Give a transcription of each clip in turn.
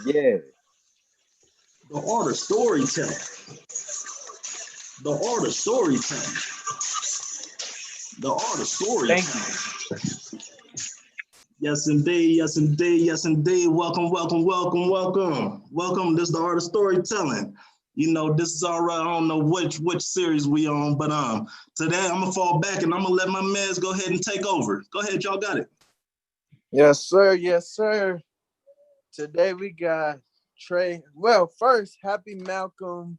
Yeah. The art of storytelling. The art of storytelling. The art of storytelling. Thank you. Yes, indeed. Yes, indeed. Yes, indeed. Welcome, welcome, welcome, welcome. Welcome. This is the art of storytelling. You know, this is all right. I don't know which series we on, but today I'm gonna fall back and I'm gonna let my mans go ahead and take over. Go ahead, y'all got it. Yes, sir. Yes, sir. Today we got Trey. Well, first, happy Malcolm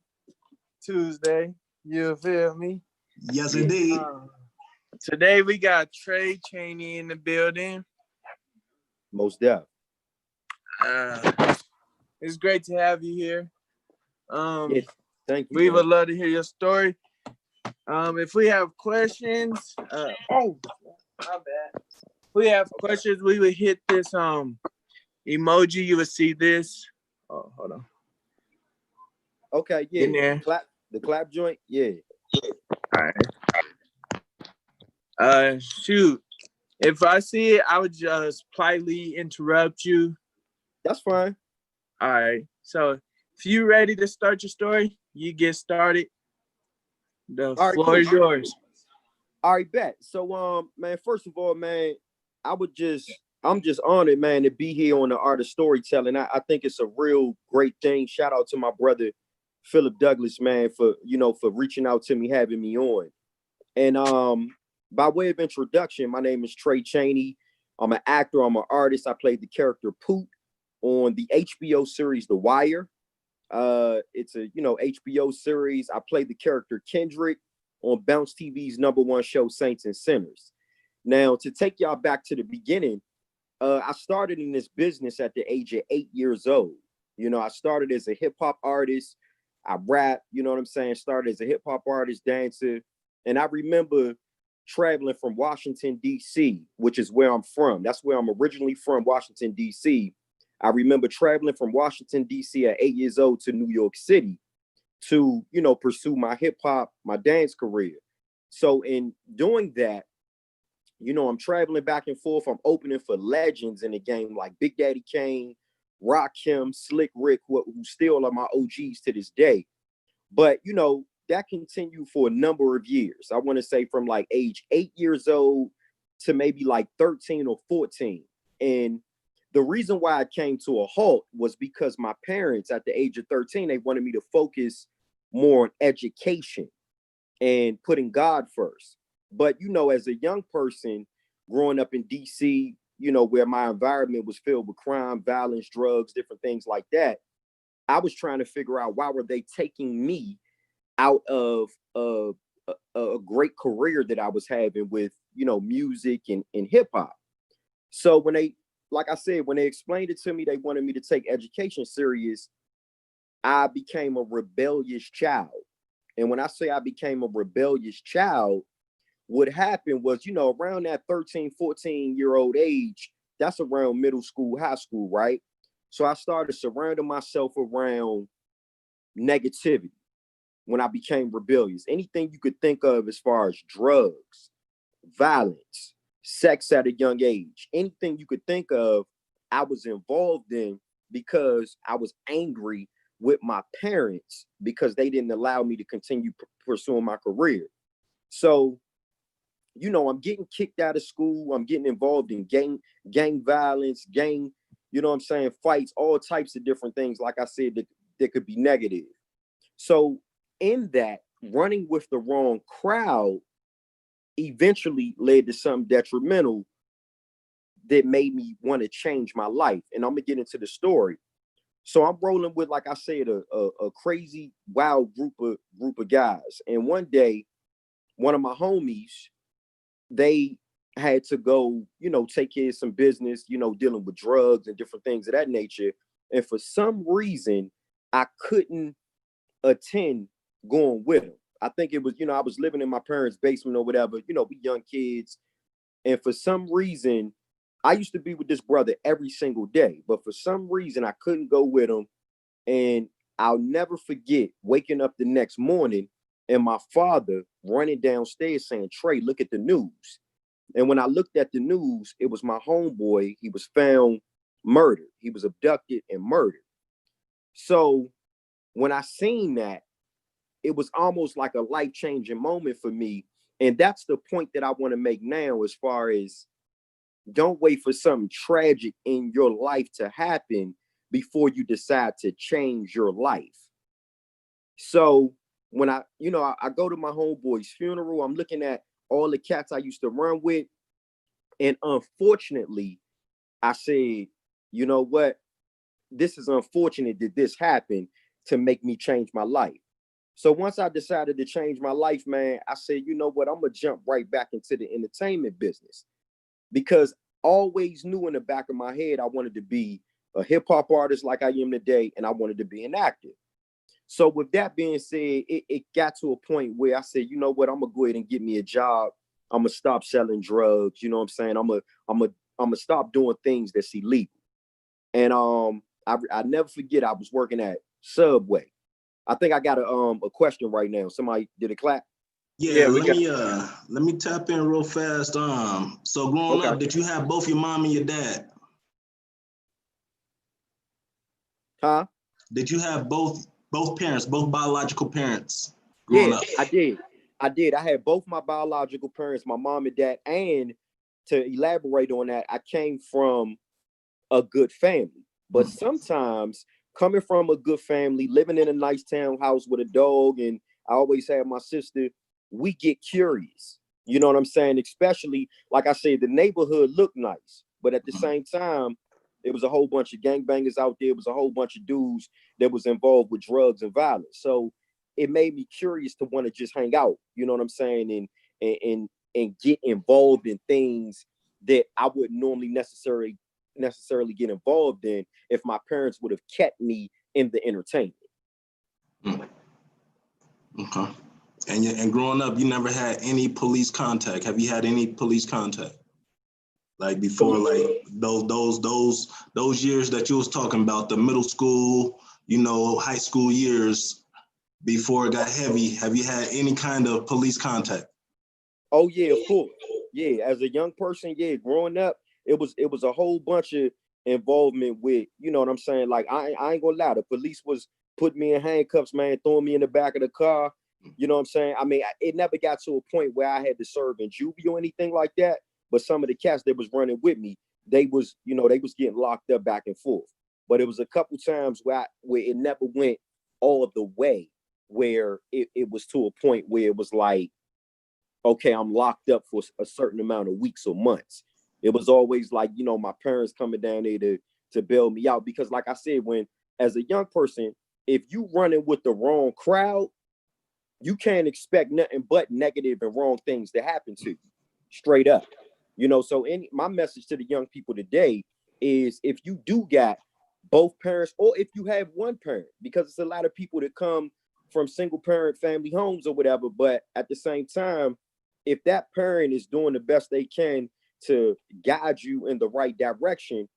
Tuesday. You feel me? Yes, indeed. Today we got Trey Chaney in the building. Most deaf. It's great to have you here. Yes, thank you. We would love to hear your story. If we have questions, my bad. If we have questions, we would hit this emoji. You would see this. Oh, hold on. Okay, yeah. In there. The clap joint, yeah. All right. Shoot. If I see it, I would just politely interrupt you. That's fine. All right. So if you ready to start your story, you get started. The floor is yours. All right, bet. So, man, first of all, man, I'm just honored, man, to be here on the art of storytelling. I think it's a real great thing. Shout out to my brother, Philip Douglas, man, for reaching out to me, having me on. And by way of introduction, my name is Trey Chaney. I'm an actor. I'm an artist. I played the character Poot on the HBO series The Wire. It's a HBO series. I played the character Kendrick on Bounce TV's #1 show Saints and Sinners. Now, to take y'all back to the beginning, I started in this business at the age of 8 years old. I started as a hip hop artist. I rap, you know what I'm saying? Started as a hip hop artist, dancer. And I remember traveling from Washington, D.C., which is where I'm from. That's where I'm originally from, Washington, D.C. I remember traveling from Washington, D.C. at 8 years old to New York City to, pursue my hip hop, my dance career. So in doing that, I'm traveling back and forth. I'm opening for legends in the game like Big Daddy Kane, Rakim, Slick Rick, who still are my OGs to this day. But, that continued for a number of years. I want to say from like age 8 years old to maybe like 13 or 14. And the reason why I came to a halt was because my parents at the age of 13, they wanted me to focus more on education and putting God first. But, as a young person growing up in DC, where my environment was filled with crime, violence, drugs, different things like that, I was trying to figure out why were they taking me out of a great career that I was having with, music and hip hop. So when they explained it to me, they wanted me to take education serious. I became a rebellious child. And when I say I became a rebellious child, what happened was, around that 13, 14-year-old age, that's around middle school, high school, right? So I started surrounding myself around negativity when I became rebellious. Anything you could think of as far as drugs, violence, sex at a young age, anything you could think of, I was involved in because I was angry with my parents because they didn't allow me to continue pursuing my career. So, I'm getting kicked out of school. I'm getting involved in gang violence, fights, all types of different things. Like I said, that could be negative. So in that, running with the wrong crowd eventually led to something detrimental that made me want to change my life. And I'm gonna get into the story. So I'm rolling with, like I said, a crazy, wild group of guys. And one day, one of my homies, they had to go, take care of some business, dealing with drugs and different things of that nature. And for some reason, I couldn't attend going with them. I think it was, I was living in my parents' basement or whatever, we young kids. And for some reason, I used to be with this brother every single day, but for some reason I couldn't go with him. And I'll never forget waking up the next morning and my father running downstairs saying, "Trey, look at the news." And when I looked at the news, it was my homeboy. He was found murdered. He was abducted and murdered. So when I seen that, it was almost like a life-changing moment for me. And that's the point that I want to make now, as far as don't wait for something tragic in your life to happen before you decide to change your life. So when I go to my homeboy's funeral, I'm looking at all the cats I used to run with. And unfortunately, I said, you know what? This is unfortunate that this happened to make me change my life. So once I decided to change my life, man, I said, you know what? I'm going to jump right back into the entertainment business, because I always knew in the back of my head I wanted to be a hip hop artist like I am today, and I wanted to be an actor. So with that being said, it got to a point where I said, you know what? I'm going to go ahead and get me a job. I'm going to stop selling drugs. You know what I'm saying? I'm going to stop doing things that's illegal. And I never forget, I was working at Subway. I think I got a question right now. Somebody did a clap. Yeah, let me tap in real fast. So growing up, did you have both your mom and your dad? Huh? Did you have both parents, both biological parents growing up? I did. I had both my biological parents, my mom and dad. And to elaborate on that, I came from a good family. But sometimes coming from a good family, living in a nice townhouse with a dog, and I always had my sister, we get curious. You know what I'm saying? Especially, like I said, the neighborhood looked nice, but at the same time, it was a whole bunch of gangbangers out there. It was a whole bunch of dudes that was involved with drugs and violence. So it made me curious to want to just hang out. You know what I'm saying? And get involved in things that I wouldn't normally necessarily get involved in if my parents would have kept me in the entertainment. Okay. And growing up, you never had any police contact. Have you had any police contact? Like before, like those years that you was talking about, the middle school, high school years before it got heavy, have you had any kind of police contact? Oh yeah, of course. Yeah, as a young person, yeah, growing up, it was a whole bunch of involvement with, you know what I'm saying? Like I ain't gonna lie, the police was putting me in handcuffs, man, throwing me in the back of the car. You know what I'm saying? I mean, it never got to a point where I had to serve in juvie or anything like that. But some of the cats that was running with me, they was getting locked up back and forth. But it was a couple times where it never went all the way, where it was to a point where it was like, okay, I'm locked up for a certain amount of weeks or months. It was always like, my parents coming down there to bail me out. Because like I said, when as a young person, if you running with the wrong crowd, you can't expect nothing but negative and wrong things to happen to you, straight up. So my message to the young people today is, if you do got both parents, or if you have one parent, because it's a lot of people that come from single parent family homes or whatever, but at the same time, if that parent is doing the best they can to guide you in the right direction,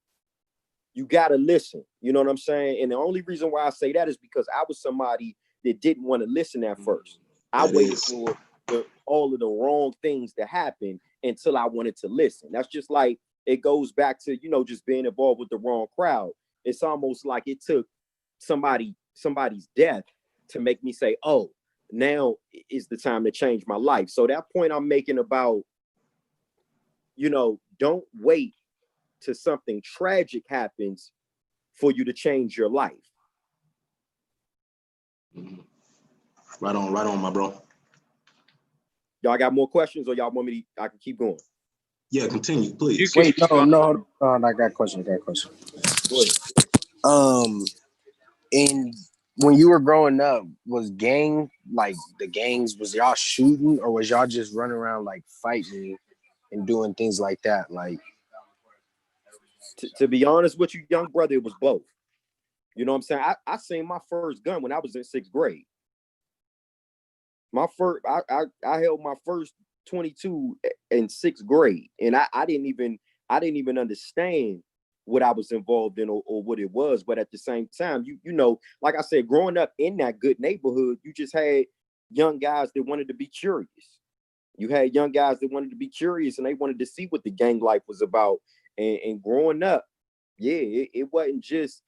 you got to listen. You know what I'm saying? And the only reason why I say that is because I was somebody that didn't want to listen at first. I waited for all of the wrong things to happen until I wanted to listen. That's just like, it goes back to, just being involved with the wrong crowd. It's almost like it took somebody's death to make me say, oh, now is the time to change my life. So that point I'm making about, don't wait till something tragic happens for you to change your life. Right on, my bro. Y'all got more questions, or y'all want me I can keep going? Yeah, continue, please. Wait, no, I got a question. Go ahead. And when you were growing up, was the gangs, was y'all shooting, or was y'all just running around like fighting and doing things like that? Like, to be honest with you, young brother, it was both. You know what I'm saying? I seen my first gun when I was in 6th grade. I held my first 22 in 6th grade, and I didn't even understand what I was involved in, or what it was. But at the same time, like I said, growing up in that good neighborhood, you just had young guys that wanted to be curious. You had young guys that wanted to be curious, and they wanted to see what the gang life was about. And growing up, yeah, it wasn't just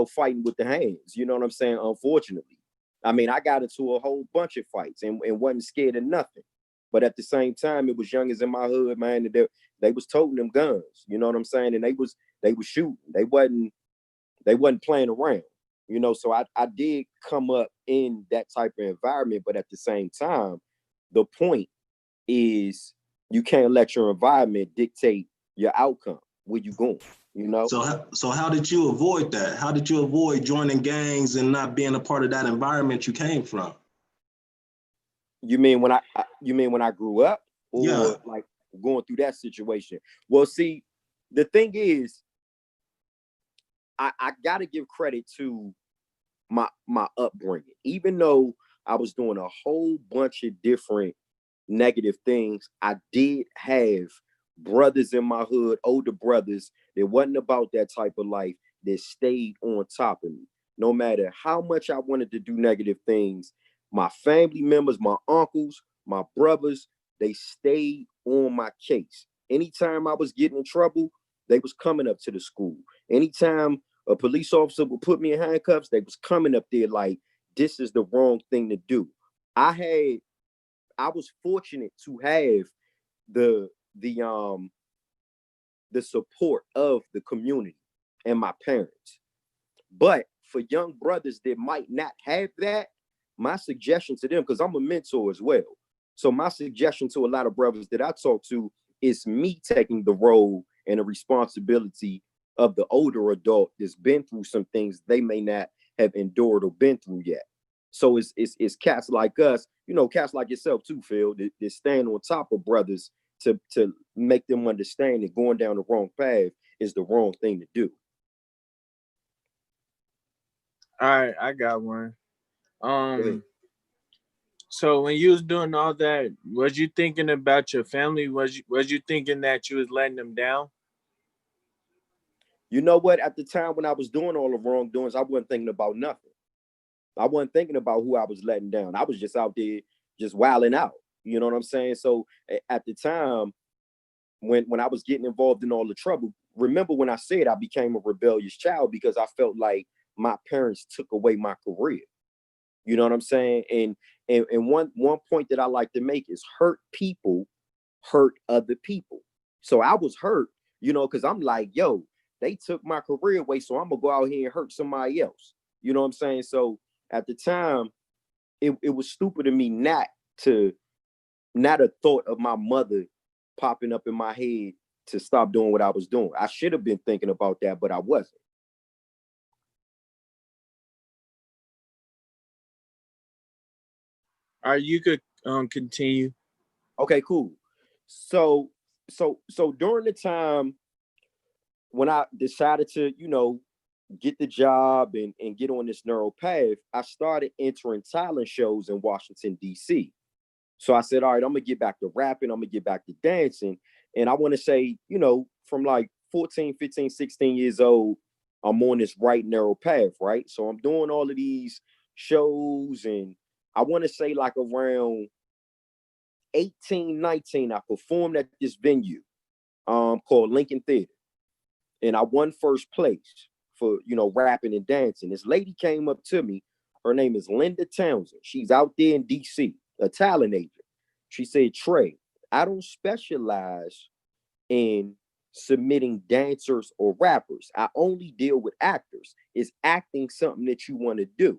fighting with the hands. You know what I'm saying? Unfortunately. I mean, I got into a whole bunch of fights and wasn't scared of nothing. But at the same time, it was youngers in my hood, man, and they was toting them guns. You know what I'm saying? And they was shooting. They wasn't playing around. So I did come up in that type of environment, but at the same time, the point is you can't let your environment dictate your outcome, where you going, So how did you avoid that? How did you avoid joining gangs and not being a part of that environment you came from? You mean when I grew up, or Yeah. like going through that situation? Well, see, the thing is, I gotta give credit to my upbringing. Even though I was doing a whole bunch of different negative things, I did have brothers in my hood, older brothers that wasn't about that type of life, that stayed on top of me. No matter how much I wanted to do negative things, my family members, my uncles, my brothers, they stayed on my case. Anytime I was getting in trouble, they was coming up to the school. Anytime a police officer would put me in handcuffs, they was coming up there like, this is the wrong thing to do. I was fortunate to have the support of the community and my parents. But for young brothers that might not have that, my suggestion to them, because I'm a mentor as well. So my suggestion to a lot of brothers that I talk to is me taking the role and the responsibility of the older adult that's been through some things they may not have endured or been through yet. So it's cats like us, cats like yourself too, Phil, that stand on top of brothers to make them understand that going down the wrong path is the wrong thing to do. All right, I got one. So when you was doing all that, was you thinking about your family? Was you thinking that you was letting them down? You know what? At the time when I was doing all the wrongdoings, I wasn't thinking about nothing. I wasn't thinking about who I was letting down. I was just out there just wilding out. You know what I'm saying? So at the time when I was getting involved in all the trouble, remember when I said I became a rebellious child because I felt like my parents took away my career. You know what I'm saying? And one point that I like to make is hurt people hurt other people. So I was hurt, because I'm like, yo, they took my career away, so I'm gonna go out here and hurt somebody else. You know what I'm saying? So at the time, it was stupid of me not a thought of my mother popping up in my head to stop doing what I was doing. I should have been thinking about that, but I wasn't. All right, you could continue. Okay, cool. So during the time when I decided to, get the job and get on this neural path, I started entering talent shows in Washington, D.C. So I said, all right, I'm gonna get back to rapping, I'm gonna get back to dancing. And I want to say, from like 14, 15, 16 years old, I'm on this right narrow path, right? So I'm doing all of these shows, and I want to say like around 18, 19, I performed at this venue called Lincoln Theater. And I won first place for, rapping and dancing. This lady came up to me. Her name is Linda Townsend. She's out there in DC, a talent agent. She said, Trey, I don't specialize in submitting dancers or rappers. I only deal with actors. Is acting something that you want to do?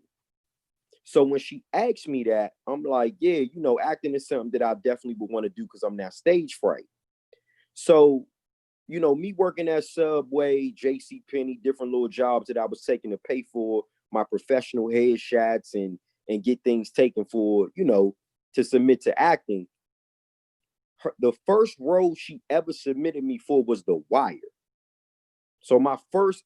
So when she asked me that, I'm like, yeah, acting is something that I definitely would want to do because I'm not stage fright. So, me working at Subway, JC Penney, different little jobs that I was taking to pay for my professional headshots and get things taken for, to submit to acting. The first role she ever submitted me for was The Wire. So my first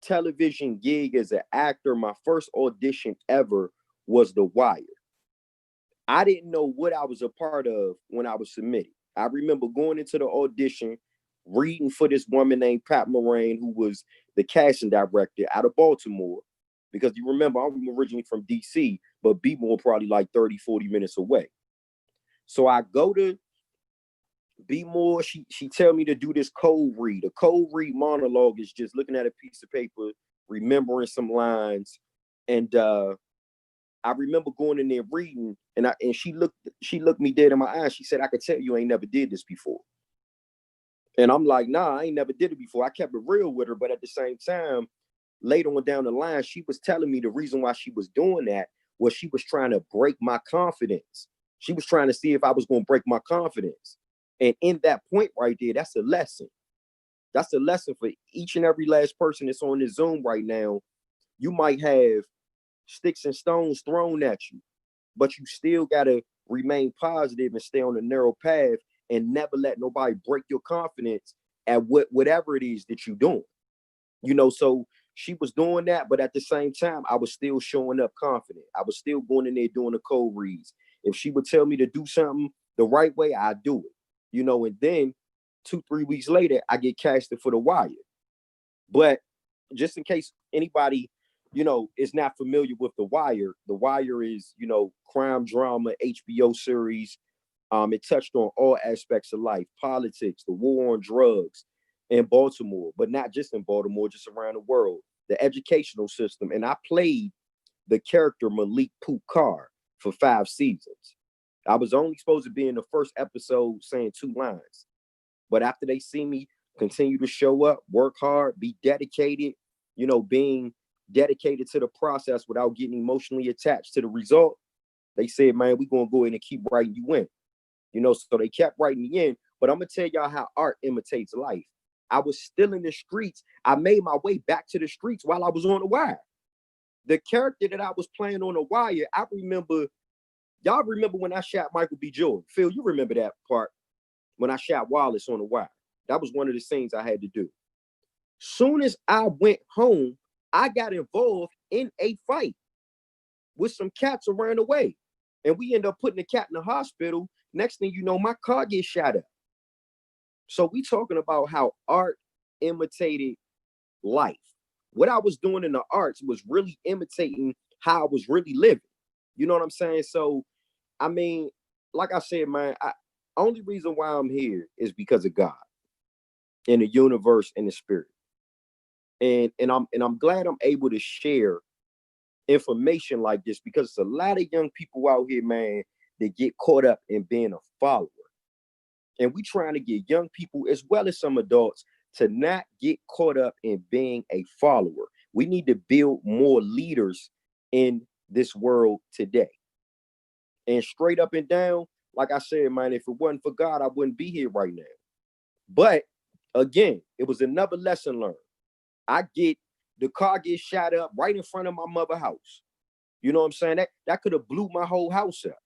television gig as an actor, my first audition ever was The Wire. I didn't know what I was a part of when I was submitted. I remember going into the audition, reading for this woman named Pat Moraine, who was the casting director out of Baltimore. Because you remember, I'm originally from DC, but B-More probably like 30, 40 minutes away. So I go to B-More, she tell me to do this cold read. A cold read monologue is just looking at a piece of paper, remembering some lines, and I remember going in there reading, and she looked me dead in my eyes. She said, "I could tell you ain't never did this before." And I'm like, "Nah, I ain't never did it before." I kept it real with her, but at the same time, later on down the line, she was telling me the reason why she was doing that was she was trying to break my confidence. She was trying to see if I was going to break my confidence. And in that point right there, that's a lesson. That's a lesson for each and every last person that's on this Zoom right now. You might have sticks and stones thrown at you, but you still got to remain positive and stay on the narrow path and never let nobody break your confidence at whatever it is that you're doing. You know, so she was doing that, but at the same time, I was still showing up confident. I was still going in there doing the code reads. If she would tell me to do something the right way, I do it. You know, and then 2-3 weeks later, I get casted for The Wire. But just in case anybody, you know, is not familiar with The Wire is, you know, crime drama, HBO series. It touched on all aspects of life, politics, the war on drugs in Baltimore, but not just in Baltimore, just around the world, the educational system. And I played the character Malik Poot for 5 seasons. I was only supposed to be in the first episode saying 2 lines. But after they see me continue to show up, work hard, be dedicated, you know, being dedicated to the process without getting emotionally attached to the result, they said, "Man, we're going to go in and keep writing you in." You know, so they kept writing me in. But I'm going to tell y'all how art imitates life. I was still in the streets. I made my way back to the streets while I was on The Wire. The character that I was playing on The Wire, I remember, y'all remember when I shot Michael B. Jordan. Phil, you remember that part when I shot Wallace on The Wire. That was one of the scenes I had to do. Soon as I went home, I got involved in a fight with some cats around the way. And we end up putting the cat in the hospital. Next thing you know, my car gets shot up. So we talking about how art imitated life. What I was doing in the arts was really imitating how I was really living. You know what I'm saying? So, I mean, like I said, man, only reason why I'm here is because of God and the universe and the spirit. And I'm glad I'm able to share information like this, because it's a lot of young people out here, man, that get caught up in being a follower. And we trying to get young people as well as some adults to not get caught up in being a follower. We need to build more leaders in this world today. And straight up and down, like I said, man, if it wasn't for God, I wouldn't be here right now. But again, it was another lesson learned. The car gets shot up right in front of my mother's house. You know what I'm saying? That could have blew my whole house up.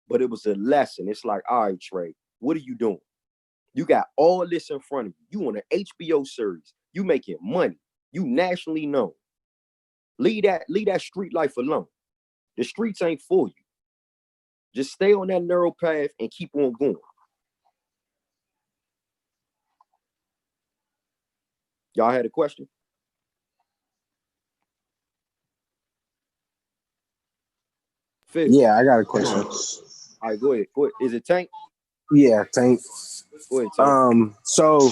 But it was a lesson. It's like, all right, Trey, what are you doing? You got all this in front of you. You on an HBO series. You making money. You nationally known. Leave that street life alone. The streets ain't for you. Just stay on that narrow path and keep on going. Y'all had a question? Phil. Yeah, I got a question. All right, go ahead. Is it Tank? Yeah, Tank. Go ahead, Tank. So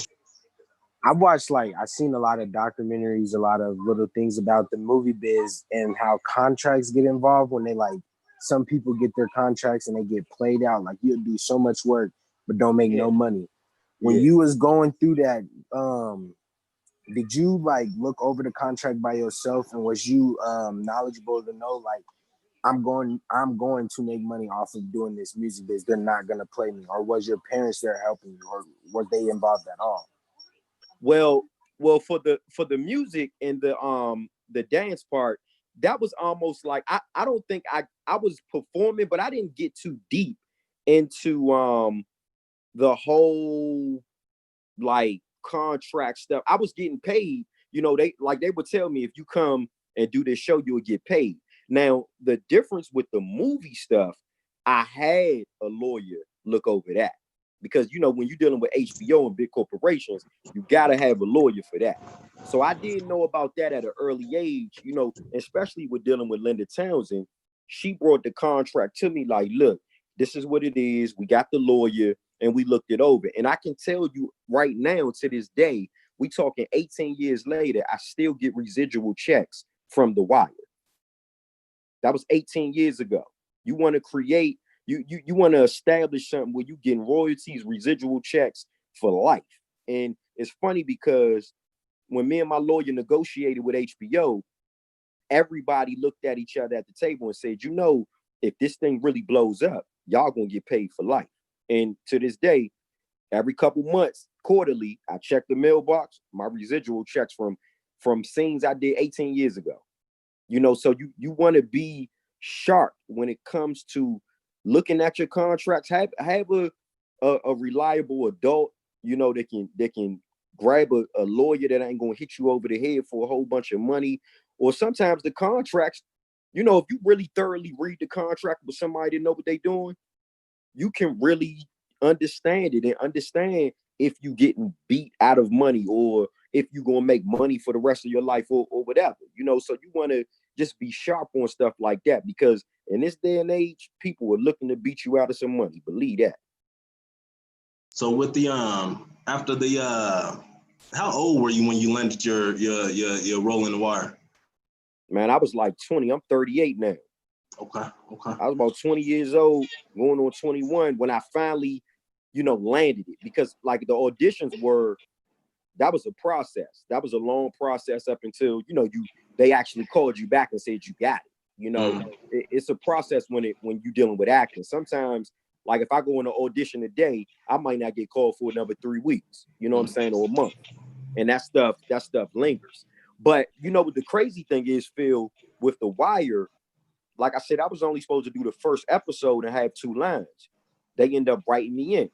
I've seen a lot of documentaries, a lot of little things about the movie biz and how contracts get involved when some people get their contracts and they get played out. Like, you'll do so much work, but don't make no money. When you was going through that, did you look over the contract by yourself, and was you knowledgeable to know I'm going to make money off of doing this music biz? They're not gonna play me. Or was your parents there helping you, or were they involved at all? Well, for the music and the dance part, that was almost like I don't think I was performing, but I didn't get too deep into the whole contract stuff. I was getting paid. You know, they would tell me, if you come and do this show, you'll get paid. Now, the difference with the movie stuff, I had a lawyer look over that, because, you know, when you're dealing with HBO and big corporations, you got to have a lawyer for that. So I did know about that at an early age, you know, especially with dealing with Linda Townsend. She brought the contract to me like, look, this is what it is. We got the lawyer and we looked it over. And I can tell you right now, to this day, We talking 18 years later, I still get residual checks from The Wire. That was 18 years ago. You want to create, you want to establish something where you getting royalties, residual checks for life. And it's funny because when me and my lawyer negotiated with HBO, everybody looked at each other at the table and said, you know, if this thing really blows up, y'all gonna get paid for life. And to this day, every couple months, quarterly, I check the mailbox, my residual checks from scenes I did 18 years ago. You know, so you want to be sharp when it comes to looking at your contracts. Have a reliable adult, you know, that can grab a lawyer that ain't gonna hit you over the head for a whole bunch of money. Or sometimes the contracts, you know, if you really thoroughly read the contract with somebody that know what they're doing, you can really understand it and understand if you getting beat out of money or if you're gonna make money for the rest of your life or whatever, you know. So you want to just be sharp on stuff like that, because in this day and age, people are looking to beat you out of some money. Believe that. So with the after the how old were you when you landed your role in The Wire? Man, I was like 20. I'm 38 now. Okay. I was about 20 years old, going on 21 when I finally, you know, landed it. Because like the auditions that was a process. That was a long process up until, you know, they actually called you back and said you got it. You know, it's a process when you're dealing with acting. Sometimes, like if I go in an audition today, I might not get called for another 3 weeks, you know what I'm saying, or a month. And that stuff lingers. But you know what the crazy thing is, Phil, with The Wire, like I said, I was only supposed to do the first episode and have 2 lines. They end up writing me in.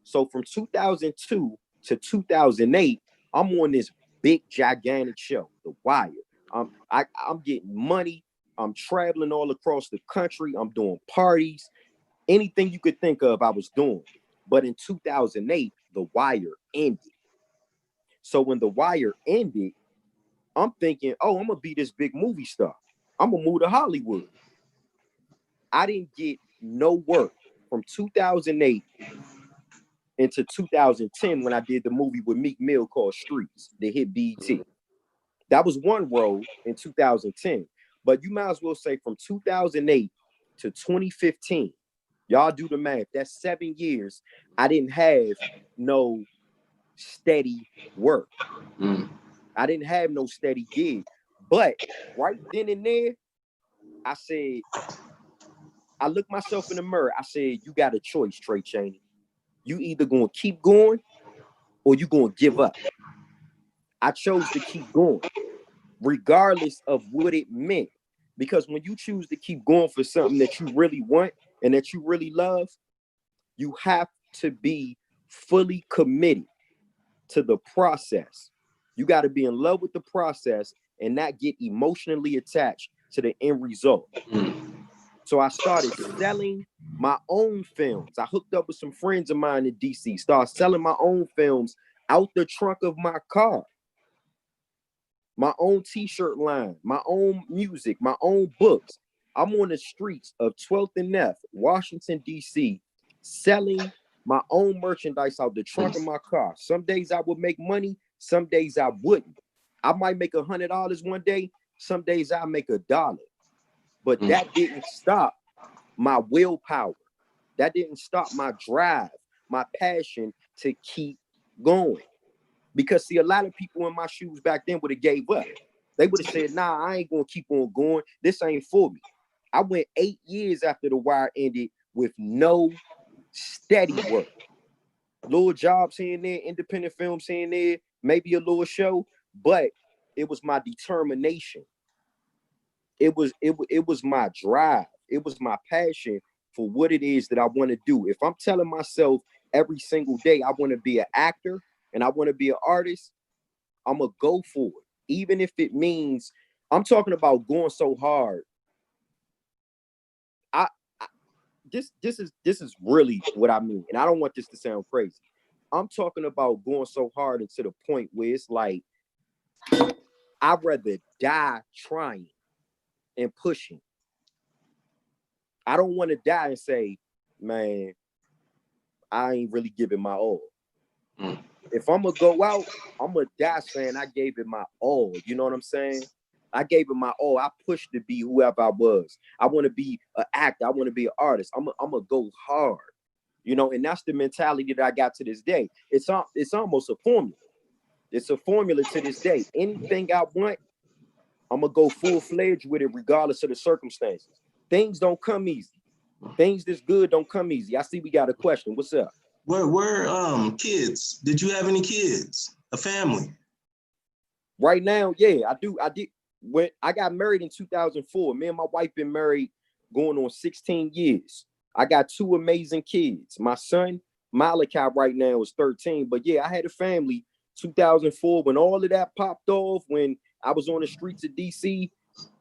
So from 2002 to 2008, I'm on this big, gigantic show, The Wire. I'm getting money. I'm traveling all across the country. I'm doing parties. Anything you could think of, I was doing. But in 2008, The Wire ended. So when The Wire ended, I'm thinking, oh, I'm going to be this big movie star. I'm going to move to Hollywood. I didn't get no work from 2008 into 2010 when I did the movie with Meek Mill called Streets, that hit BET. That was one role in 2010. But you might as well say from 2008 to 2015, y'all do the math, that's 7 years, I didn't have no steady work. I didn't have no steady gig. But right then and there, I looked myself in the mirror. I said, you got a choice, Trey Chaney. You either gonna keep going or you gonna give up. I chose to keep going, regardless of what it meant. Because when you choose to keep going for something that you really want and that you really love, you have to be fully committed to the process. You got to be in love with the process and not get emotionally attached to the end result. So I started selling my own films. I hooked up with some friends of mine in DC, started selling my own films out the trunk of my car. My own t-shirt line, my own music, my own books. I'm on the streets of 12th and F, Washington, DC, selling my own merchandise out the trunk of my car. Some days I would make money, some days I wouldn't. I might make $100 one day, some days I make $1. But that didn't stop my willpower. That didn't stop my drive, my passion to keep going. Because see, a lot of people in my shoes back then would have gave up. They would have said, nah, I ain't gonna keep on going. This ain't for me. I went 8 years after The Wire ended with no steady work. Little jobs here and there, independent films here and there, maybe a little show, but it was my determination. It was my drive. It was my passion for what it is that I want to do. If I'm telling myself every single day I want to be an actor and I want to be an artist, I'm gonna go for it. Even if it means I'm talking about going so hard. This is really what I mean. And I don't want this to sound crazy. I'm talking about going so hard and to the point where it's like I'd rather die trying and pushing. I don't want to die and say, man, I ain't really giving my all. if I'm gonna go out, I'm gonna die saying I gave it my all. You know what I'm saying? I gave it my all. I pushed to be whoever I was. I want to be an actor. I want to be an artist. I'm gonna go hard. You know, and that's the mentality that I got to this day. It's almost a formula. It's a formula to this day. Anything I want, I'm gonna go full-fledged with it, regardless of the circumstances. Things don't come easy. Things that's good don't come easy. I see we got a question. What's up? Where kids? Did you have any kids? A family? Right now, yeah, I do. I did. When I got married in 2004, me and my wife been married going on 16 years. I got 2 amazing kids. My son, Malachi, right now is 13. But yeah, I had a family 2004 when all of that popped off, when I was on the streets of DC.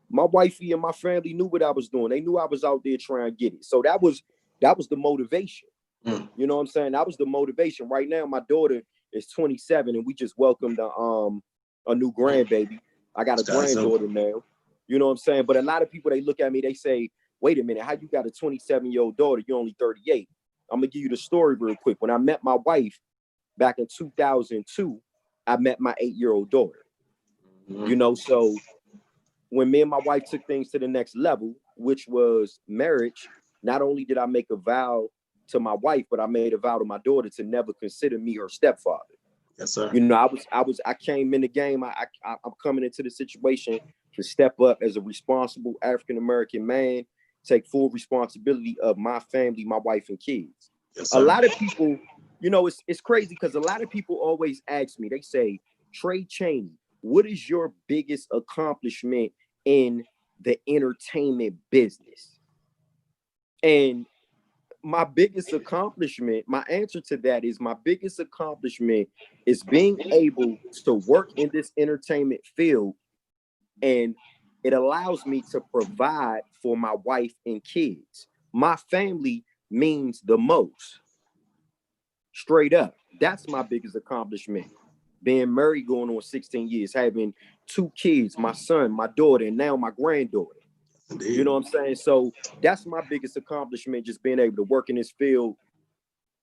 My wifey and my family knew what I was doing. They knew I was out there trying to get it. So that was the motivation. You know what I'm saying? That was the motivation. Right now, my daughter is 27, and we just welcomed a new grandbaby. I got a granddaughter now. You know what I'm saying? But a lot of people, they look at me, they say, wait a minute, how you got a 27-year-old daughter? You're only 38. I'm gonna give you the story real quick. When I met my wife back in 2002, I met my 8-year-old daughter. You know, so when me and my wife took things to the next level, which was marriage, not only did I make a vow to my wife, but I made a vow to my daughter to never consider me her stepfather. Yes, sir. You know, I came in the game. I'm coming into the situation to step up as a responsible African-American man, take full responsibility of my family, my wife and kids. Yes, a lot of people, you know, it's crazy because a lot of people always ask me, they say, Trey Chaney, what is your biggest accomplishment in the entertainment business? And my biggest accomplishment, my answer to that is my biggest accomplishment is being able to work in this entertainment field, and it allows me to provide for my wife and kids. My family means the most. Straight up. That's my biggest accomplishment. Being married going on 16 years, having 2 kids, my son, my daughter, and now my granddaughter. Indeed. You know what I'm saying? So that's my biggest accomplishment, just being able to work in this field,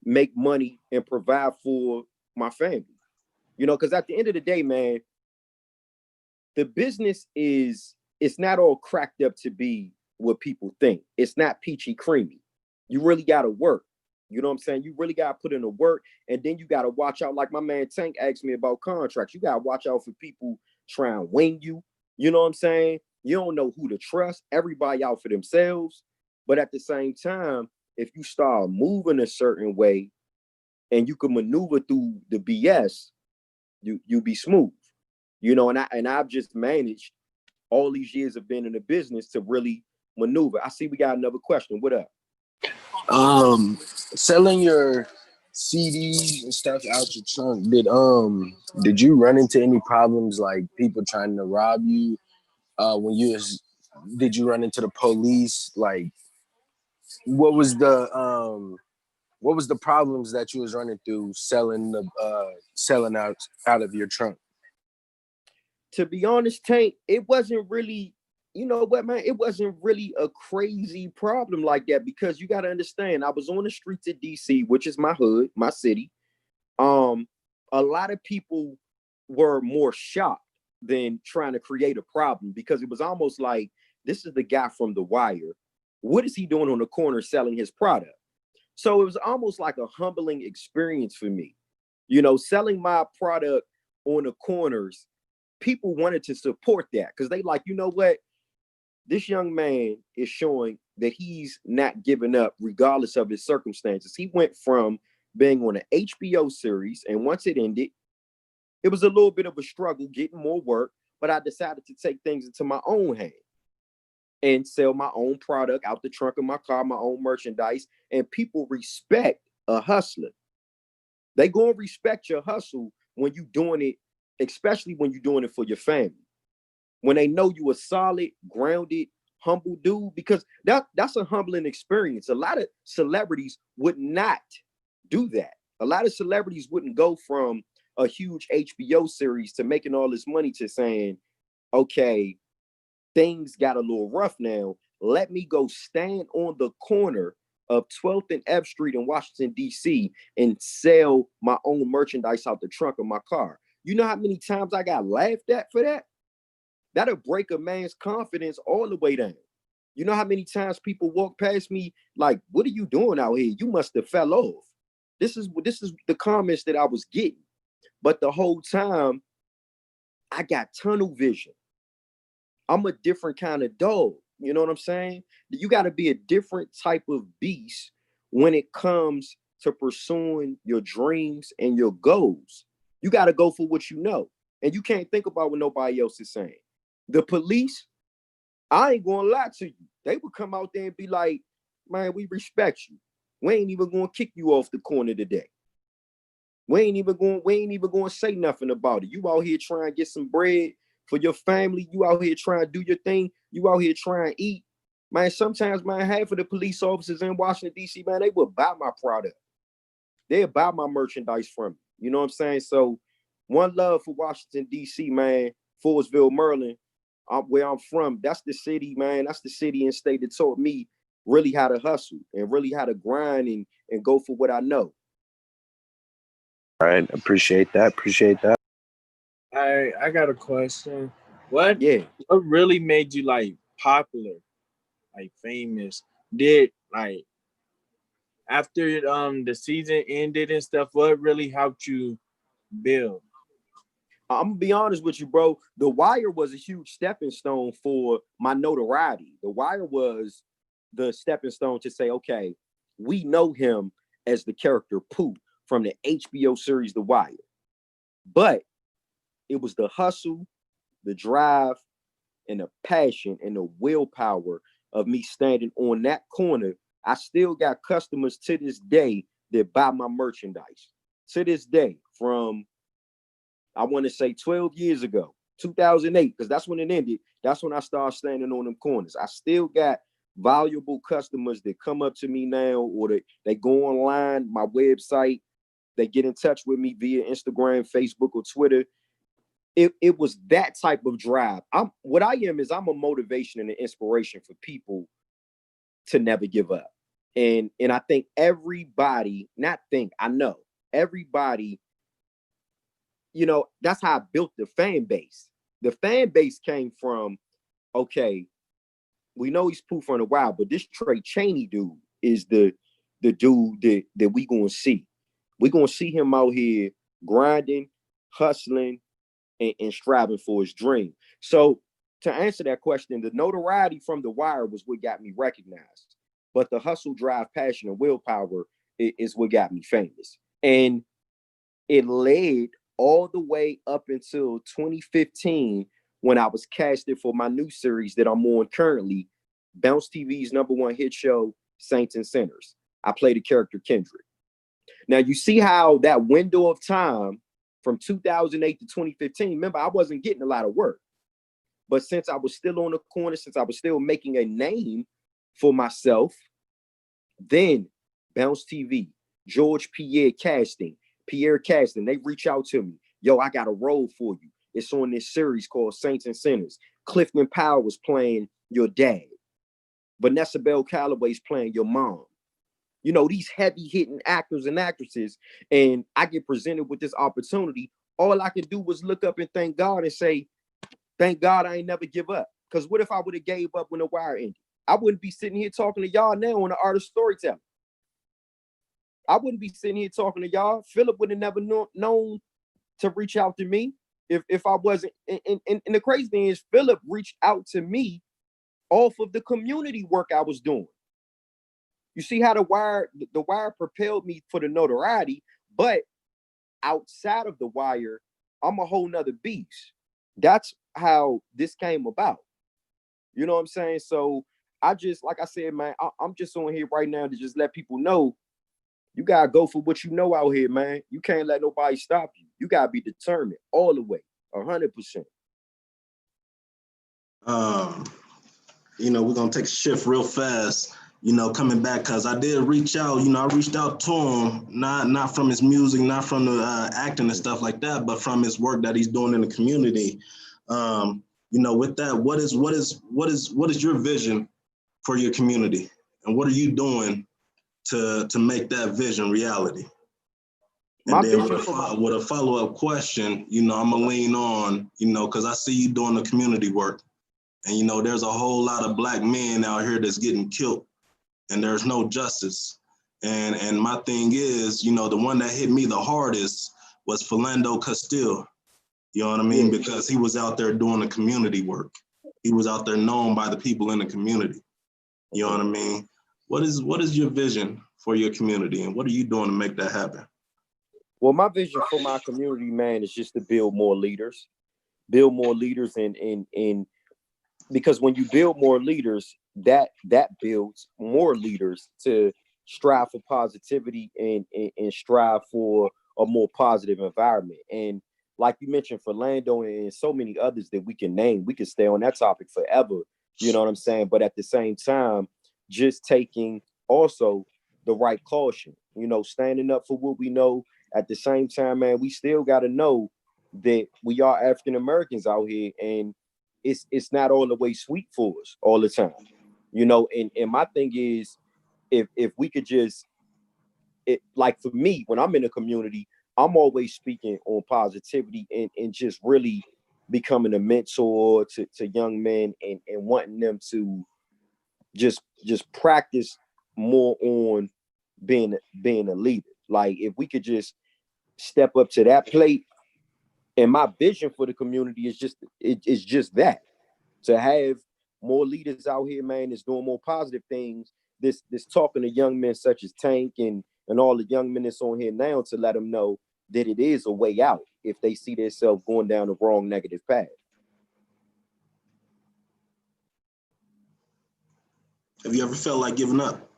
make money, and provide for my family. You know, because at the end of the day, man, the business it's not all cracked up to be what people think. It's not peachy creamy. You really got to work. You know what I'm saying? You really got to put in the work, and then you got to watch out. Like my man Tank asked me about contracts. You got to watch out for people trying to wing you. You know what I'm saying? You don't know who to trust. Everybody out for themselves. But at the same time, if you start moving a certain way and you can maneuver through the BS, you be smooth. You know, and I've just managed all these years of being in the business to really maneuver. I see we got another question. What up? Selling your CDs and stuff out your trunk, did you run into any problems like people trying to rob you? Did you run into the police? Like, what was the problems that you was running through selling out of your trunk? To be honest, Tank, it wasn't really, you know what, man, it wasn't really a crazy problem like that, because you got to understand, I was on the streets of DC, which is my hood, my city. A lot of people were more shocked than trying to create a problem, because it was almost like, this is the guy from The Wire. What is he doing on the corner selling his product? So it was almost like a humbling experience for me. You know, selling my product on the corners, people wanted to support that because they like, you know what? This young man is showing that he's not giving up regardless of his circumstances. He went from being on an HBO series, and once it ended, it was a little bit of a struggle getting more work, but I decided to take things into my own hand and sell my own product out the trunk of my car, my own merchandise, and people respect a hustler. They gonna respect your hustle when you doing it, especially when you're doing it for your family. When they know you a solid, grounded, humble dude, because that's a humbling experience. A lot of celebrities would not do that. A lot of celebrities wouldn't go from a huge HBO series to making all this money to saying, okay, things got a little rough now. Let me go stand on the corner of 12th and F Street in Washington, D.C. and sell my own merchandise out the trunk of my car. You know how many times I got laughed at for that? That'll break a man's confidence all the way down. You know how many times people walk past me like, what are you doing out here? You must have fell off. This is the comments that I was getting. But the whole time, I got tunnel vision. I'm a different kind of dog. You know what I'm saying? You got to be a different type of beast when it comes to pursuing your dreams and your goals. You got to go for what you know. And you can't think about what nobody else is saying. The police, I ain't going to lie to you. They would come out there and be like, man, we respect you. We ain't even going to kick you off the corner today. We ain't even going to say nothing about it. You out here trying to get some bread for your family. You out here trying to do your thing. You out here trying to eat. Man, sometimes, man, half of the police officers in Washington, D.C., man, they would buy my product. They'll buy my merchandise from me. You know what I'm saying? So one love for Washington, D.C., man, Forestville, Maryland, where I'm from. That's the city, man. That's the city and state that taught me really how to hustle and really how to grind and go for what I know. All right. Appreciate that. I got a question. What really made you like popular, like famous? Did like after the season ended and stuff, what really helped you build? I'm gonna be honest with you, bro. The Wire was a huge stepping stone for my notoriety. The Wire was the stepping stone to say, okay, we know him as the character Poot from the HBO series The Wire. But it was the hustle, the drive, and the passion and the willpower of me standing on that corner. I still got customers to this day that buy my merchandise. To this day, from I want to say 12 years ago, 2008, because that's when it ended. That's when I started standing on them corners. I still got valuable customers that come up to me now, or they go online, my website, they get in touch with me via Instagram, Facebook, or Twitter. It was that type of drive. I'm a motivation and an inspiration for people to never give up. And I think everybody, I know everybody, you know, that's how I built the fan base. The fan base came from, okay, we know he's Poot from the Wild, but this Chaney dude is the dude that we gonna see. We're gonna see him out here grinding, hustling, and striving for his dream. So to answer that question, the notoriety from The Wire was what got me recognized. But the hustle, drive, passion, and willpower is what got me famous. And it led all the way up until 2015 when I was casted for my new series that I'm on currently, Bounce TV's #1 hit show, Saints and Sinners. I play the character Kendrick. Now, you see how that window of time from 2008 to 2015, remember, I wasn't getting a lot of work. But since I was still on the corner, since I was still making a name for myself, then Bounce TV, Pierre Casting, they reach out to me. Yo, I got a role for you. It's on this series called Saints and Sinners. Clifton Powell was playing your dad. Vanessa Bell Calloway's playing your mom. You know, these heavy hitting actors and actresses, and I get presented with this opportunity. All I could do was look up and thank God and say, thank God I ain't never give up. Because what if I would have gave up when The Wire ended? I wouldn't be sitting here talking to y'all now on the art of storytelling. I wouldn't be sitting here talking to y'all. Philip would have never known to reach out to me if I wasn't. And the crazy thing is, Philip reached out to me off of the community work I was doing. You see how the wire propelled me for the notoriety, but outside of The Wire, I'm a whole nother beast. That's how this came about. You know what I'm saying? So I just, like I said, man, I'm just on here right now to just let people know you gotta go for what you know out here, man. You can't let nobody stop you. You gotta be determined all the way, 100%. You know, we're gonna take a shift real fast. You know, coming back, because I did reach out. You know, I reached out to him, not from his music, not from the acting and stuff like that, but from his work that he's doing in the community. You know, with that, what is your vision for your community, and what are you doing to make that vision reality? My And then vision with a follow-up question, I'm gonna lean on, because I see you doing the community work. And, there's a whole lot of Black men out here that's getting killed and there's no justice. And my thing is, the one that hit me the hardest was Philando Castile. You know what I mean? Yeah. Because he was out there doing the community work. He was out there known by the people in the community. You know what I mean? What is your vision for your community, and what are you doing to make that happen? Well, my vision for my community, man, is just to build more leaders, and because when you build more leaders, that builds more leaders to strive for positivity and strive for a more positive environment. And like you mentioned, Philando and so many others that we can name, we could stay on that topic forever. You know what I'm saying? But at the same time, just taking also the right caution, standing up for what we know. At the same time, man, we still got to know that we are African Americans out here, and it's not all the way sweet for us all the time, and my thing is, if we could just, like for me, when I'm in a community, I'm always speaking on positivity and just really becoming a mentor to young men and wanting them to just practice more on being a leader. Like if we could just step up to that plate. And my vision for the community is just that, to have more leaders out here, man, that's doing more positive things. This talking to young men such as Tank and all the young men that's on here now, to let them know that it is a way out if they see themselves going down the wrong negative path. Have you ever felt like giving up?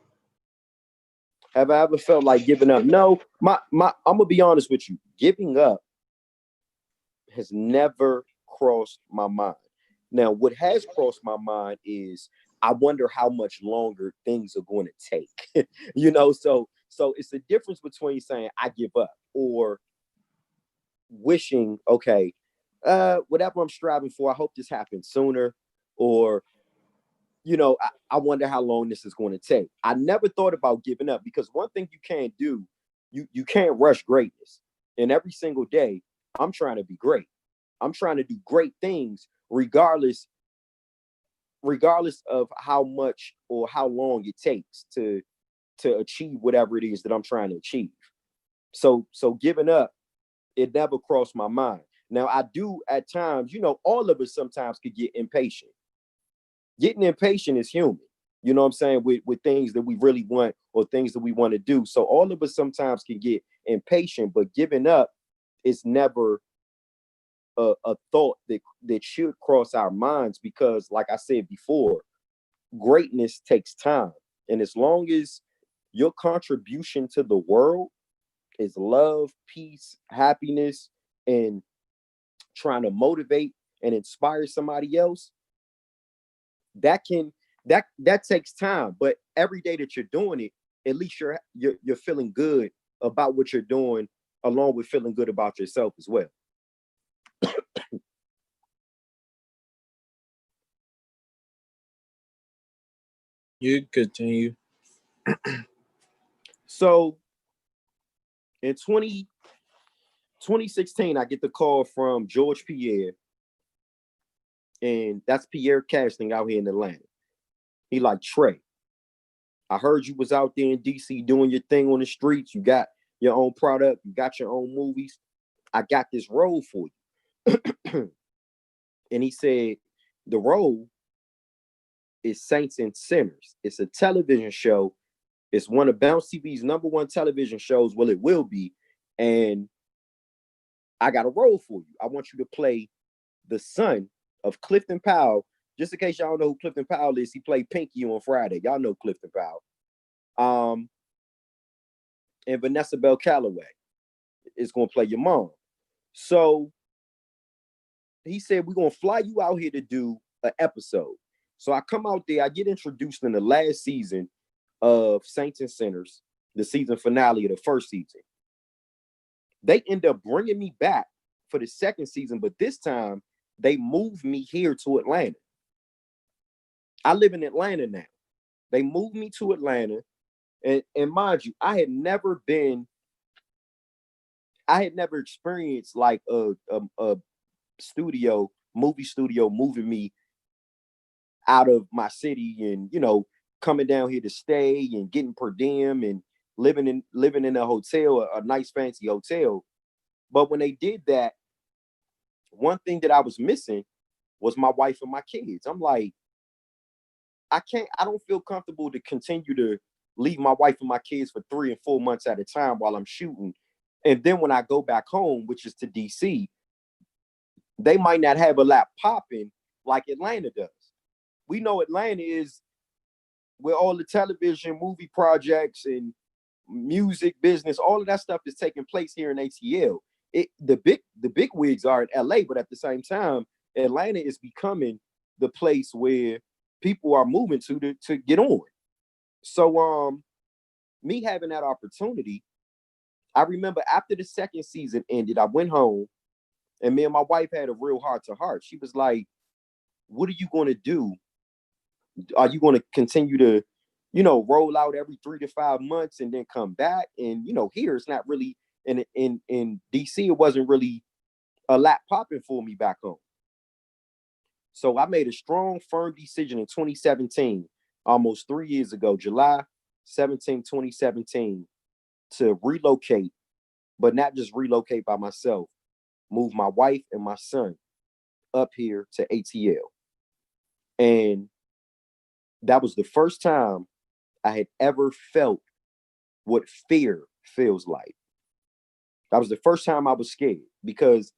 Have I ever felt like giving up? No, I'm gonna be honest with you. Giving up has never crossed my mind. Now, what has crossed my mind is I wonder how much longer things are going to take. So it's the difference between saying I give up or wishing, okay, whatever I'm striving for, I hope this happens sooner, or I wonder how long this is going to take. I never thought about giving up, because one thing you can't do, you can't rush greatness. And every single day, I'm trying to be great. I'm trying to do great things, regardless of how much or how long it takes to achieve whatever it is that I'm trying to achieve. So giving up, it never crossed my mind. Now I do at times, all of us sometimes could get impatient. Getting impatient is human, you know what I'm saying, with things that we really want or things that we want to do. So all of us sometimes can get impatient, but giving up is never a thought that should cross our minds, because like I said before, greatness takes time. And as long as your contribution to the world is love, peace, happiness, and trying to motivate and inspire somebody else, that takes time. But every day that you're doing it, at least you're feeling good about what you're doing, along with feeling good about yourself as well. You continue. So in 2016, I get the call from George Pierre, and that's Pierre Casting out here in Atlanta. He like, Trey, I heard you was out there in DC doing your thing on the streets. You got your own product. You got your own movies. I got this role for you. And he said, the role is Saints and Sinners. It's a television show. It's one of Bounce TV's #1 television shows. Well, it will be. And I got a role for you. I want you to play the son of Clifton Powell. Just in case y'all don't know who Clifton Powell is, he played Pinky on Friday. Y'all know Clifton Powell. And Vanessa Bell Calloway is going to play your mom. So he said, we're going to fly you out here to do an episode. So I come out there, I get introduced in the last season of Saints and Sinners, the season finale of the first season. They end up bringing me back for the second season, but this time they moved me here to Atlanta. I live in Atlanta now. They moved me to Atlanta, And mind you, I had never experienced like a movie studio moving me out of my city and, you know, coming down here to stay and getting per diem and living in a hotel, a nice fancy hotel. But when they did that, one thing that I was missing was my wife and my kids. I'm like, I don't feel comfortable to continue to leave my wife and my kids for 3 and 4 months at a time while I'm shooting. And then when I go back home, which is to DC, they might not have a lap popping like Atlanta does. We know Atlanta is where all the television, movie projects, and music business, all of that stuff is taking place here in ATL. The big wigs are in LA, but at the same time, Atlanta is becoming the place where people are moving to get on. So me having that opportunity, I remember after the second season ended, I went home and me and my wife had a real heart to heart. She was like, what are you going to do? Are you going to continue to, you know, roll out every 3 to 5 months and then come back? And, you know, here it's not really in DC, it wasn't really a lap popping for me back home. So I made a strong, firm decision in 2017, almost 3 years ago, July 17, 2017, to relocate, but not just relocate by myself, move my wife and my son up here to ATL. And that was the first time I had ever felt what fear feels like. That was the first time I was scared because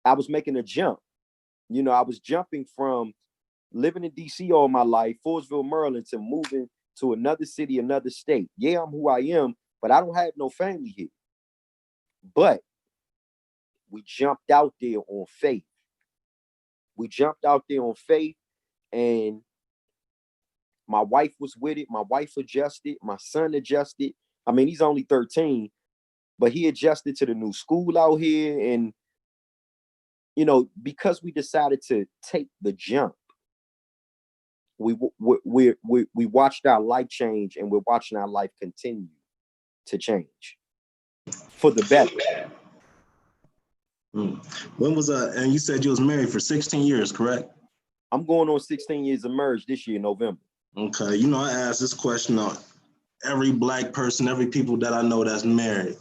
I was making a jump. You know, I was jumping from living in DC all my life, Forestville, Maryland, to moving to another city, another state. Yeah, I'm who I am, but I don't have no family here. But we jumped out there on faith. We jumped out there on faith, and my wife was with it. My wife adjusted. My son adjusted. I mean, he's only 13, but he adjusted to the new school out here. And, you know, because we decided to take the jump, we watched our life change, and we're watching our life continue to change for the better. When was and you said you was married for 16 years, correct? I'm going on 16 years of marriage this year in November. Okay, you know, I asked this question on every Black person, every people that I know that's married.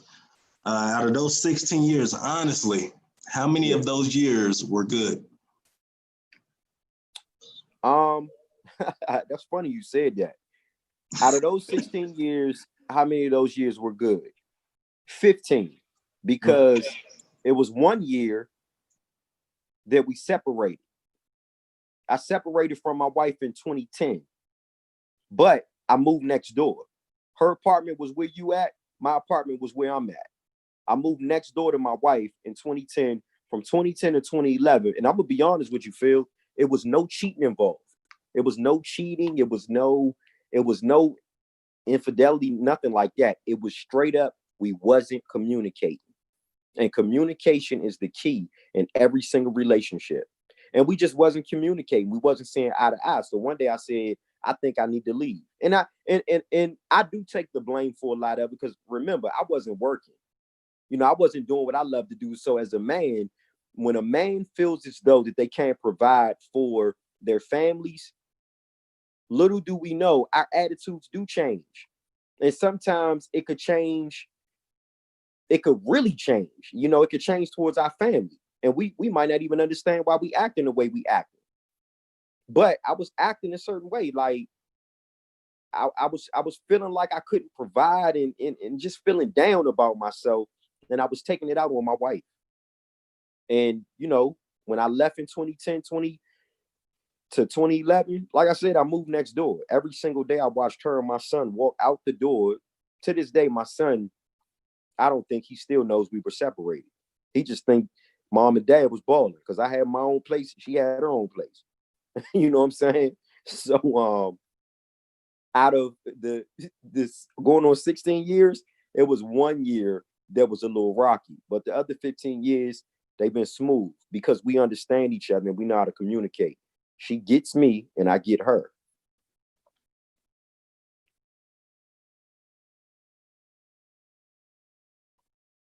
Out of those 16 years, honestly, how many of those years were good? That's funny you said that. Out of those 16 years, how many of those years were good? 15, because it was 1 year that we separated. I separated from my wife in 2010, but I moved next door. Her apartment was where you at. My apartment was where I'm at. I moved next door to my wife in 2010, from 2010 to 2011. And I'm gonna be honest with you, Phil, it was no cheating involved. It was no cheating. It was no infidelity, nothing like that. It was straight up, we wasn't communicating. And communication is the key in every single relationship. And we just wasn't communicating. We wasn't saying eye to eye. So one day I said, I think I need to leave. And I do take the blame for a lot of it, because remember, I wasn't working. You know, I wasn't doing what I love to do. So as a man, when a man feels as though that they can't provide for their families, little do we know, our attitudes do change. And sometimes it could change. It could really change. You know, it could change towards our family. And we might not even understand why we acting the way we acting. But I was acting a certain way. Like I was feeling like I couldn't provide and just feeling down about myself. And I was taking it out on my wife. And, you know, when I left in 2010, to 2011, like I said, I moved next door. Every single day I watched her and my son walk out the door. To this day, my son, I don't think he still knows we were separated. He just think mom and dad was balling because I had my own place. She had her own place. You know what I'm saying? So out of this going on 16 years, it was 1 year that was a little rocky. But the other 15 years, they've been smooth because we understand each other and we know how to communicate. She gets me and I get her.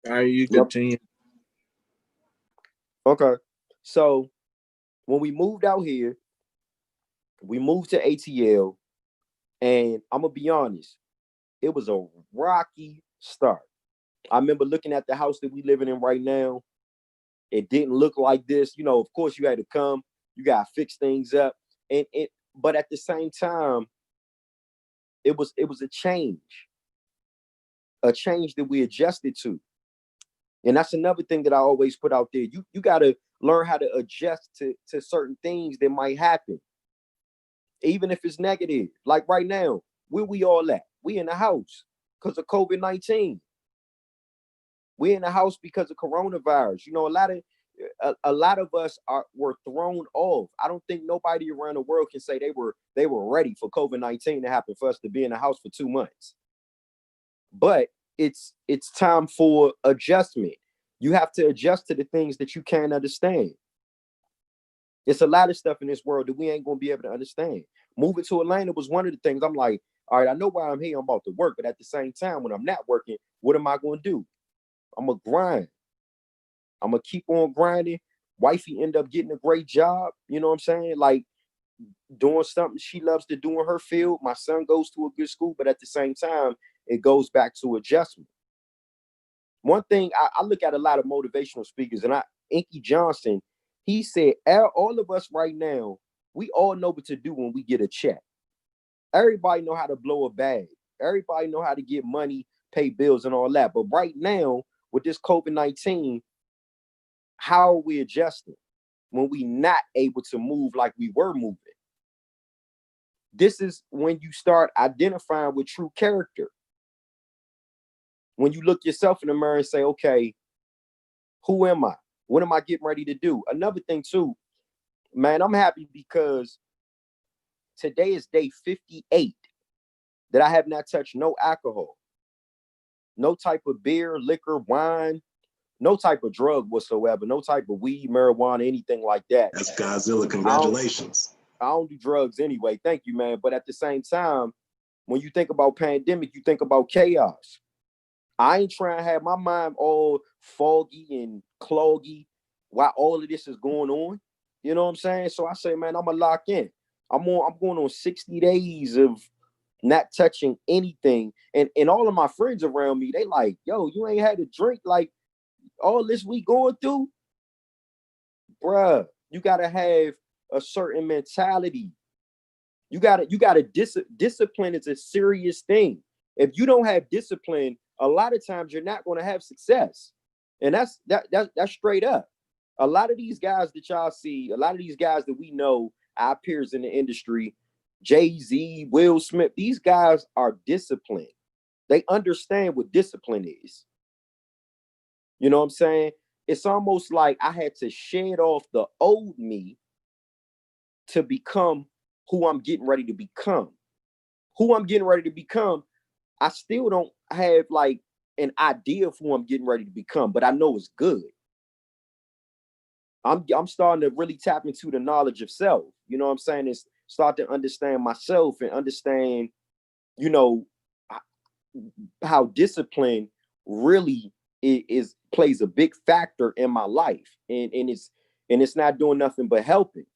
All right, you Yep. continue. Okay. So when we moved out here, we moved to ATL, and I'm gonna be honest, it was a rocky start. I remember looking at the house that we living in right now. It didn't look like this. You know, of course, you had to come, you gotta fix things up, and but at the same time, it was a change that we adjusted to. And that's another thing that I always put out there. You gotta learn how to adjust to certain things that might happen, even if it's negative. Like right now, where we all at? We in the house because of COVID-19. We in the house because of coronavirus. You know, a lot of us were thrown off. I don't think nobody around the world can say they were ready for COVID-19 to happen for us to be in the house for 2 months. But it's time for adjustment. You have to adjust to the things that you can't understand. It's a lot of stuff in this world that we ain't gonna be able to understand. Moving to Atlanta was one of the things. I'm like, all right, I know why I'm here. I'm about to work, but at the same time, when I'm not working, what am I gonna do? I'm gonna grind. I'm gonna keep on grinding. Wifey end up getting a great job. You know what I'm saying? Like doing something she loves to do in her field. My son goes to a good school, but at the same time, it goes back to adjustment. One thing I look at a lot of motivational speakers, and Inky Johnson, he said, all of us right now, we all know what to do when we get a check. Everybody know how to blow a bag. Everybody know how to get money, pay bills, and all that. But right now, with this COVID-19, how are we adjusting when we not able to move like we were moving? This is when you start identifying with true character. When you look yourself in the mirror and say, okay, who am I? What am I getting ready to do? Another thing too, man, I'm happy because today is day 58 that I have not touched no alcohol, no type of beer, liquor, wine, no type of drug whatsoever, no type of weed, marijuana, anything like that. That's Godzilla. Congratulations. I don't do drugs anyway. Thank you, man. But at the same time, when you think about pandemic, you think about chaos. I ain't trying to have my mind all foggy and cloggy while all of this is going on. You know what I'm saying? So I say, man, I'm gonna lock in. I'm going on 60 days of not touching anything. And all of my friends around me, they like, yo, you ain't had a drink like all this we going through? Bruh, you gotta have a certain mentality. You gotta discipline is a serious thing. If you don't have discipline, a lot of times you're not going to have success. And that's straight up. A lot of these guys that y'all see, a lot of these guys that we know, our peers in the industry, Jay-Z, Will Smith, these guys are disciplined. They understand what discipline is. You know what I'm saying? It's almost like I had to shed off the old me to become who I'm getting ready to become. Who I'm getting ready to become, I still don't have like an idea of who I'm getting ready to become, but I know it's good. I'm starting to really tap into the knowledge of self. You know what I'm saying? It's start to understand myself and understand, you know, how discipline really plays a big factor in my life. And it's not doing nothing but helping.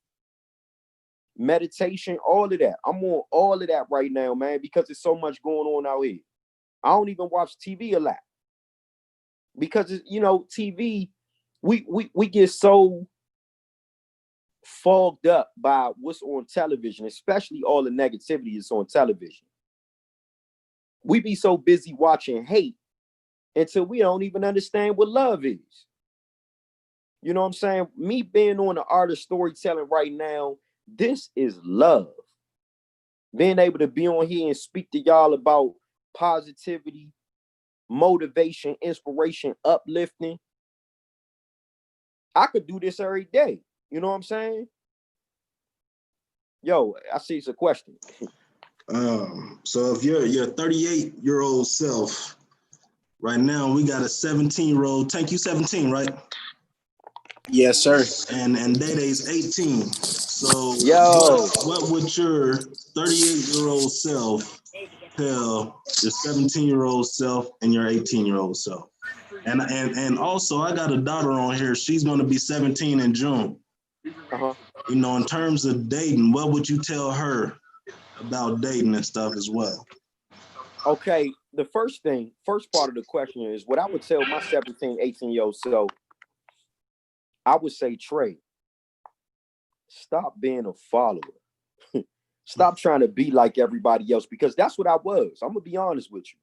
Meditation, all of that. I'm on all of that right now, man, because there's so much going on out here. I don't even watch TV a lot because, you know, TV, we get so fogged up by what's on television, especially all the negativity that's on television. We be so busy watching hate until we don't even understand what love is. You know what I'm saying? Me being on the art of storytelling right now, this is love. Being able to be on here and speak to y'all about positivity, motivation, inspiration, uplifting. I could do this every day. You know what I'm saying? Yo, I see it's a question. So if your 38-year-old self, right now we got a 17-year-old. Tank, you 17, right? Yes, sir. And Day-Day's 18. So Yo, what would your 38-year-old self tell your 17-year-old self and your 18-year-old self? And also I got a daughter on here. She's going to be 17 in June. Uh-huh. You know, in terms of dating, what would you tell her about dating and stuff as well? Okay, the first part of the question is what I would tell my 17, 18-year-old self. I would say, Trey, stop being a follower. Stop trying to be like everybody else, because that's what I was. I'm gonna be honest with you.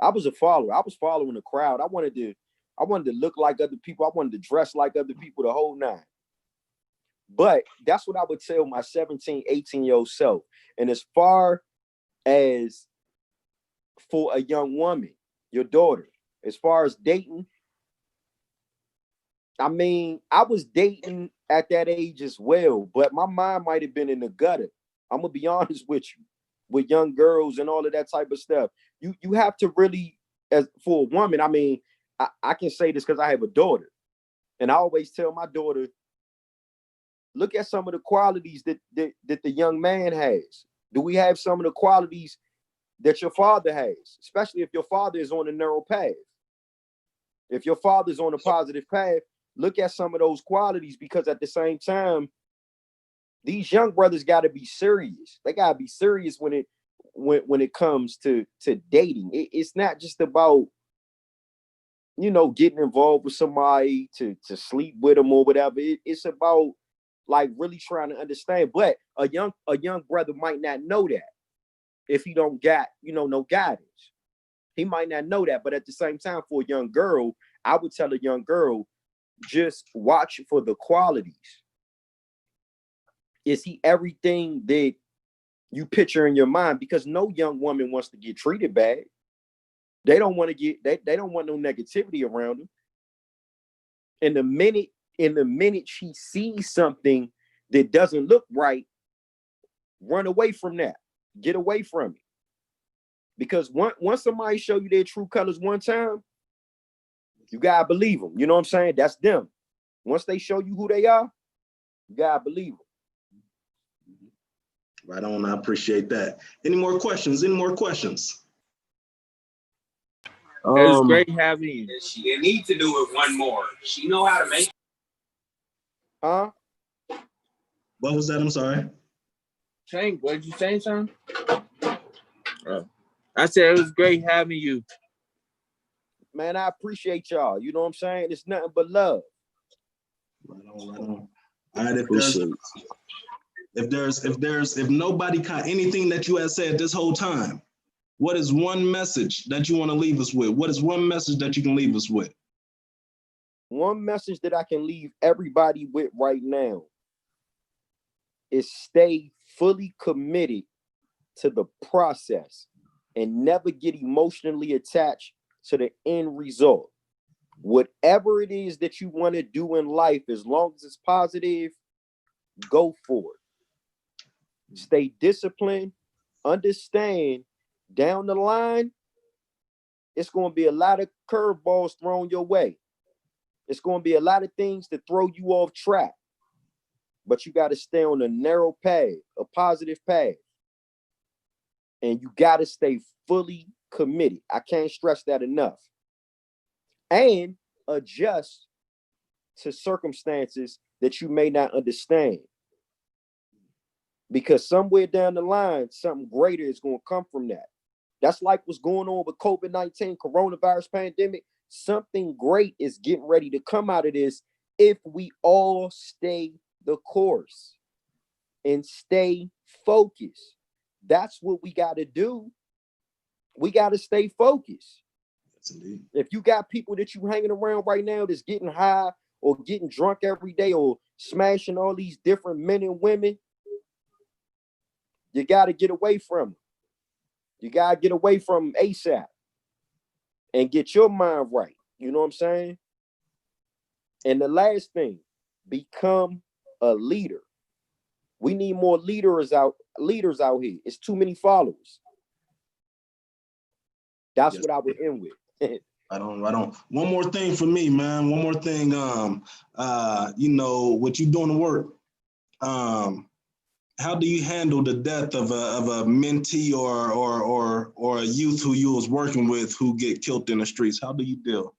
I was a follower. I was following the crowd. I wanted to look like other people. I wanted to dress like other people, the whole nine. But that's what I would tell my 17, 18-year-old self. And as far as for a young woman, your daughter, as far as dating, I mean, I was dating at that age as well, but my mind might have been in the gutter. I'm gonna be honest with you, with young girls and all of that type of stuff. You have to really, as for a woman, I mean, I can say this because I have a daughter, and I always tell my daughter, look at some of the qualities that the young man has. Do we have some of the qualities that your father has, especially if your father is on a narrow path? If your father's on a positive path, look at some of those qualities, because at the same time, these young brothers got to be serious. They got to be serious when it comes to dating. It's not just about, you know, getting involved with somebody to sleep with them or whatever. It's about like really trying to understand. But a young brother might not know that if he don't got, you know, no guidance. He might not know that. But at the same time, for a young girl, I would tell a young girl, just watch for the qualities. Is he everything that you picture in your mind? Because no young woman wants to get treated bad. They don't want to get, they don't want no negativity around them. In the minute she sees something that doesn't look right, run away from that. Get away from it. Because once somebody show you their true colors one time, you gotta believe them. You know what I'm saying? That's them. Once they show you who they are, you gotta believe them. Right on. I appreciate that. Any more questions? Any more questions? It was great having you. She didn't need to do it one more. She know how to make. Huh? What was that? I'm sorry. Chaney, what did you say, son? I said it was great having you. Man, I appreciate y'all. You know what I'm saying? It's nothing but love. Right on, right on. All right, if nobody caught anything that you have said this whole time, what is one message that you want to leave us with? What is one message that you can leave us with? One message that I can leave everybody with right now is stay fully committed to the process and never get emotionally attached to the end result. Whatever it is that you want to do in life, as long as it's positive, go for it. Stay disciplined. Understand, down the line, it's going to be a lot of curveballs thrown your way. It's going to be a lot of things to throw you off track. But you got to stay on a narrow path, a positive path. And you got to stay fully committed. I can't stress that enough. And adjust to circumstances that you may not understand. Because somewhere down the line, something greater is going to come from that. That's like what's going on with COVID-19, coronavirus pandemic. Something great is getting ready to come out of this if we all stay the course and stay focused. That's what we got to do. We got to stay focused. Yes, indeed. If you got people that you hanging around right now that's getting high or getting drunk every day or smashing all these different men and women, you got to get away from them. You got to get away from them ASAP and get your mind right. You know what I'm saying? And the last thing, become a leader. We need more leaders out here. It's too many followers. That's what I would end with. Right on. One more thing for me, man. One more thing. You know, what you doing the work. How do you handle the death of a mentee or a youth who you was working with who get killed in the streets? How do you deal?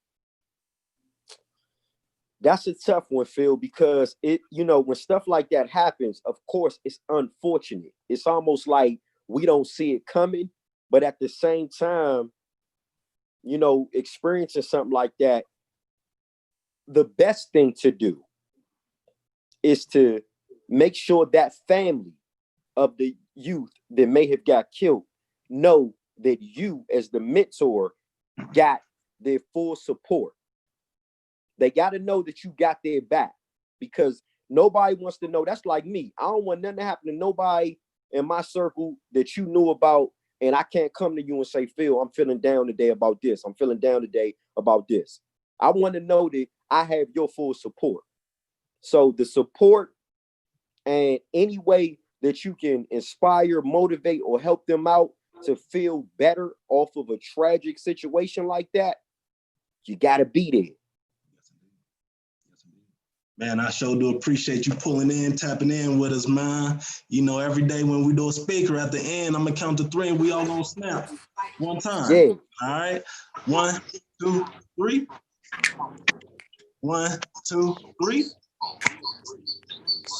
That's a tough one, Phil, because when stuff like that happens, of course, it's unfortunate. It's almost like we don't see it coming, but at the same time, experiencing something like that, the best thing to do is to make sure that family of the youth that may have got killed know that you, as the mentor, got their full support. They got to know that you got their back, because nobody wants to know. That's like me. I don't want nothing to happen to nobody in my circle that you knew about, and I can't come to you and say, Phil, I'm feeling down today about this. I'm feeling down today about this. I want to know that I have your full support. So the support and any way that you can inspire, motivate, or help them out to feel better off of a tragic situation like that, you got to be there. Man, I sure do appreciate you pulling in, tapping in with us, man. Every day when we do a speaker at the end, I'm gonna count to 3 and we all gonna snap one time. Yeah. All right. 1, 2, 3. 1, 2, 3.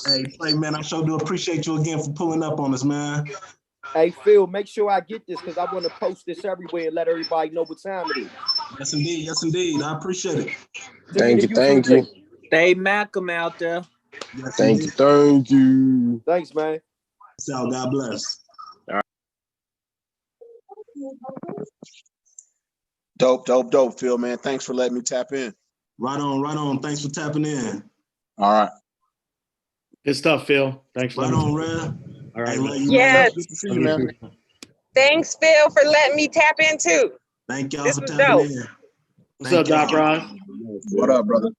Hey, Play, man, I sure do appreciate you again for pulling up on us, man. Hey, Phil, make sure I get this, because I want to post this everywhere and let everybody know what time it is. Yes, indeed. Yes, indeed. I appreciate it. Thank you. Stay Malcolm out there. Yes, Thank you. Thanks, man. So, God bless. Dope, Phil, man. Thanks for letting me tap in. Right on. Thanks for tapping in. All right. Good stuff, Phil. Thanks for Right letting on, me. Red. All right. Hey, love you, Yes. Good to see you, man. Thanks, Phil, for letting me tap in too. Thank y'all This for was tapping dope. in. What's up, Doc Ross? What up, brother?